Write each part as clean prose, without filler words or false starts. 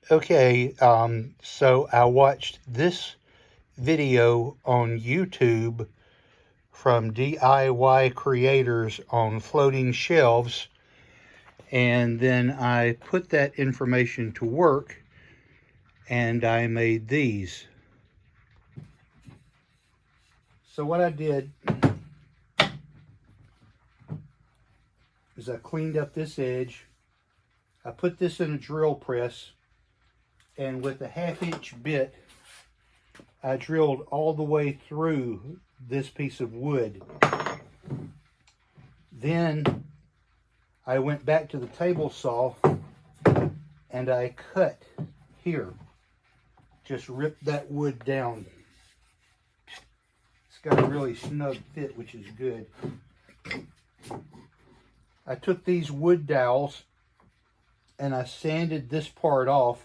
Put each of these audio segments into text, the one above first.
Okay, so I watched this video on YouTube from DIY creators on floating shelves, and then I put that information to work and I made these. So what I did is I cleaned up this edge. I put this in a drill press, and with a 1/2 inch bit I drilled all the way through this piece of wood. Then I went back to the table saw and I cut here. Just ripped that wood down. It's got a really snug fit, which is good. I took these wood dowels and I sanded this part off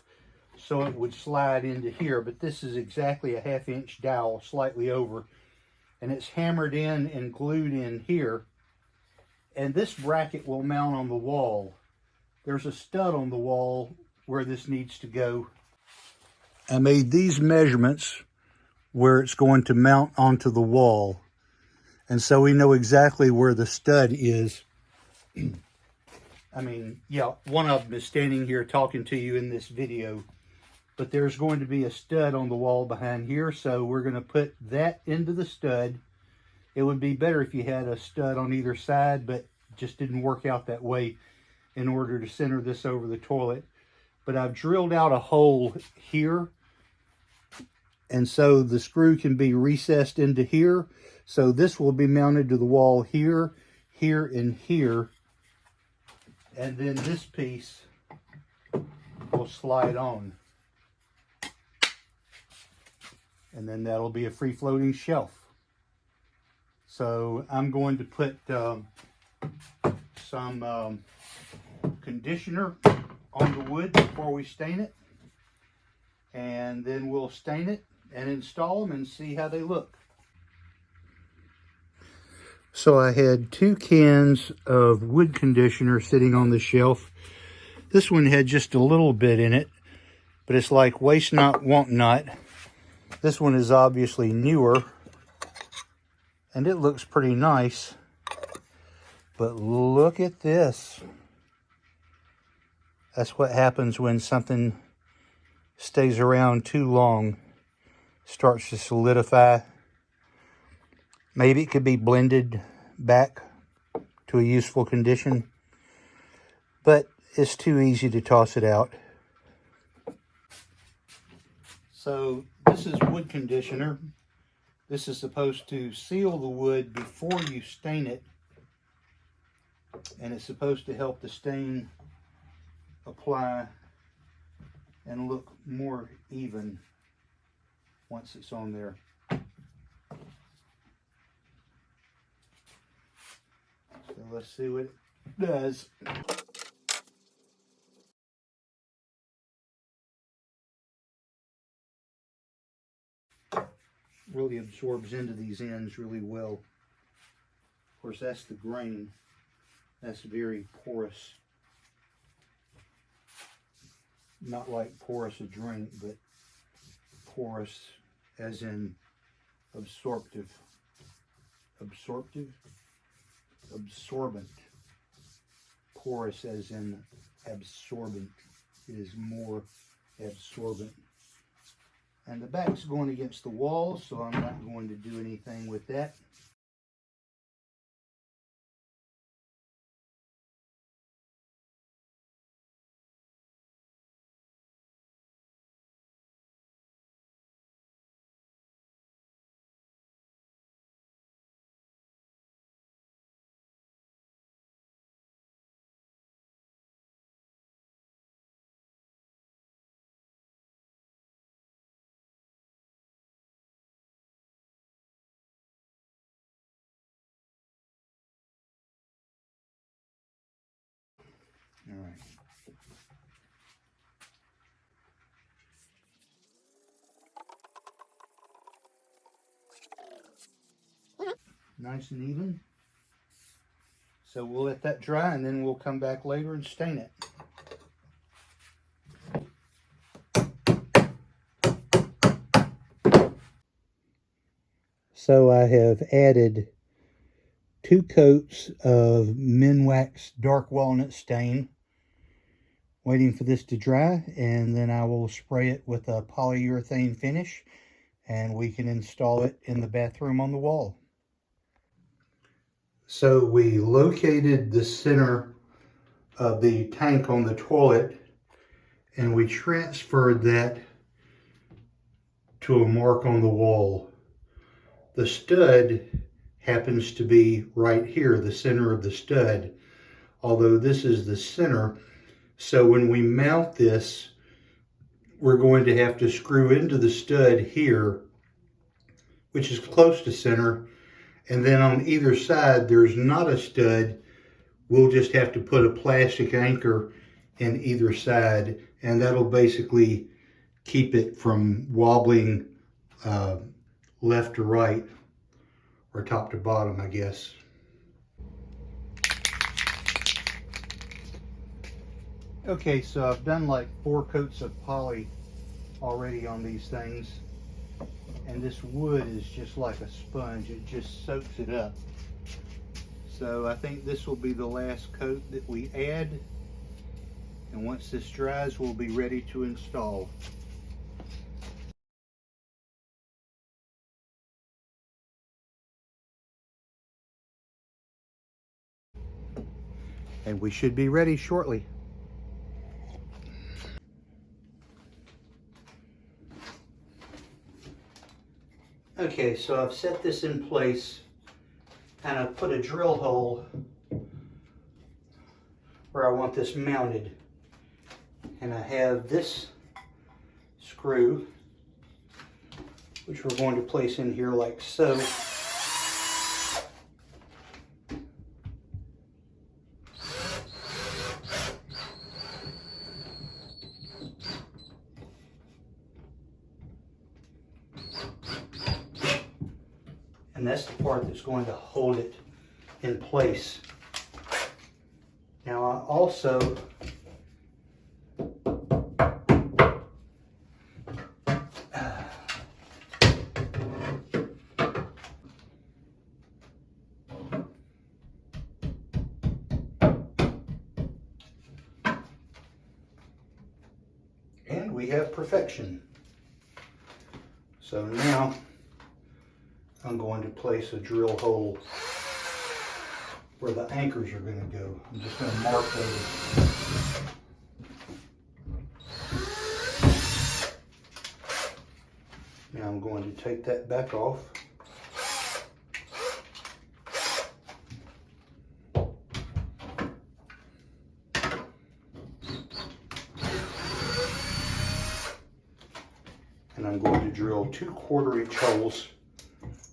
so it would slide into here, but this is exactly a 1/2 inch dowel, slightly over, and it's hammered in and glued in here. And this bracket will mount on the wall. There's a stud on the wall where this needs to go. I made these measurements where it's going to mount onto the wall, and so we know exactly where the stud is. I mean, yeah, one of them is standing here talking to you in this video, but there's going to be a stud on the wall behind here, so we're going to put that into the stud. It would be better if you had a stud on either side, but it just didn't work out that way in order to center this over the toilet. But I've drilled out a hole here, and so the screw can be recessed into here. So this will be mounted to the wall here, here, and here. And then this piece will slide on. And then that'll be a free floating shelf. So I'm going to put some conditioner on the wood before we stain it. And then we'll stain it and install them and see how they look. So I had 2 cans of wood conditioner sitting on the shelf. This one had just a little bit in it, but it's like waste not, want not. This one is obviously newer, and it looks pretty nice. But look at this. That's what happens when something stays around too long. Starts to solidify. Maybe it could be blended back to a useful condition, but it's too easy to toss it out. So this is wood conditioner. This is supposed to seal the wood before you stain it, and it's supposed to help the stain apply and look more even once it's on there. So let's see what it does. Really absorbs into these ends really well. Of course, that's the grain. That's very porous. Not like porous a drink, but porous as in absorptive. Absorbent. Porous as in absorbent. It is more absorbent. And the back's going against the wall, so I'm not going to do anything with that. All right. Nice and even. So we'll let that dry and then we'll come back later and stain it. So I have added 2 coats of Minwax dark walnut stain, waiting for this to dry, and then I will spray it with a polyurethane finish and we can install it in the bathroom on the wall. So we located the center of the tank on the toilet and we transferred that to a mark on the wall. The stud happens to be right here, the center of the stud, although this is the center. So when we mount this, we're going to have to screw into the stud here, which is close to center, and then on either side there's not a stud. We'll just have to put a plastic anchor in either side, and that'll basically keep it from wobbling left to right, or top to bottom, I guess. Okay, so I've done like 4 coats of poly already on these things, and this wood is just like a sponge. It just soaks it up. So I think this will be the last coat that we add, and once this dries, we'll be ready to install. And we should be ready shortly. Okay, so I've set this in place and I've put a drill hole where I want this mounted. And I have this screw, which we're going to place in here like so. And that's the part that's going to hold it in place. Now I also and we have perfection. So now I'm going to place a drill hole where the anchors are going to go. I'm just going to mark those. Now I'm going to take that back off. And I'm going to drill 2 1/4-inch holes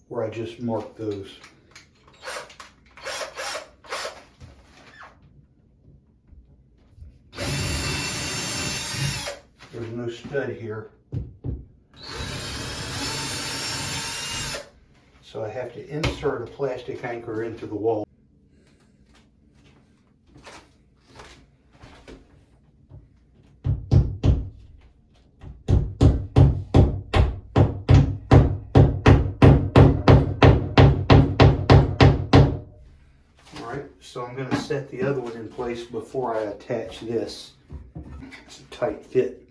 where I just marked those. There's no stud here, so I have to insert a plastic anchor into the wall. So I'm going to set the other one in place before I attach this. It's a tight fit.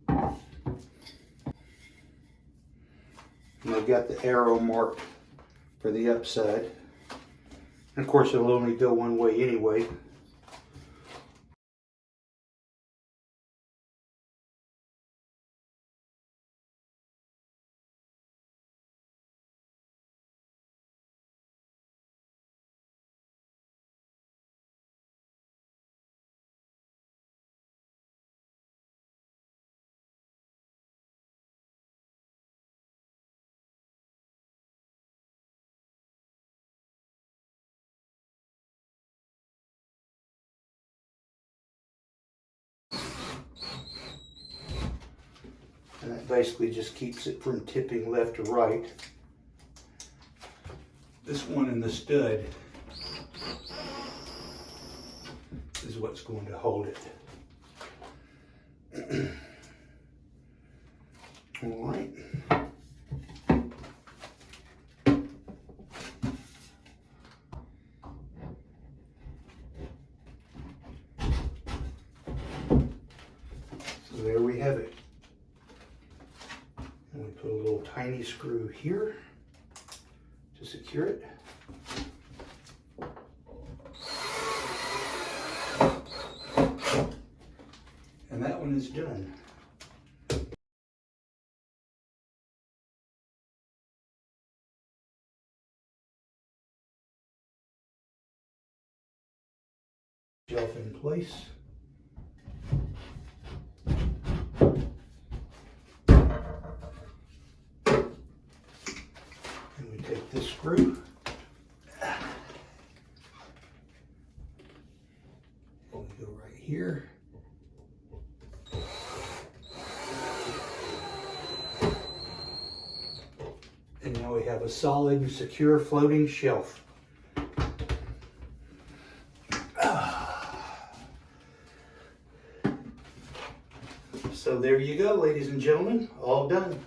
And I've got the arrow marked for the upside. And of course it'll only go one way anyway. And that basically just keeps it from tipping left to right. This one in the stud is what's going to hold it. All right. tiny screw here to secure it. And that one is done. Shelf in place. And we take this screw. And we go right here. And now we have a solid and secure floating shelf. So there you go, ladies and gentlemen, all done.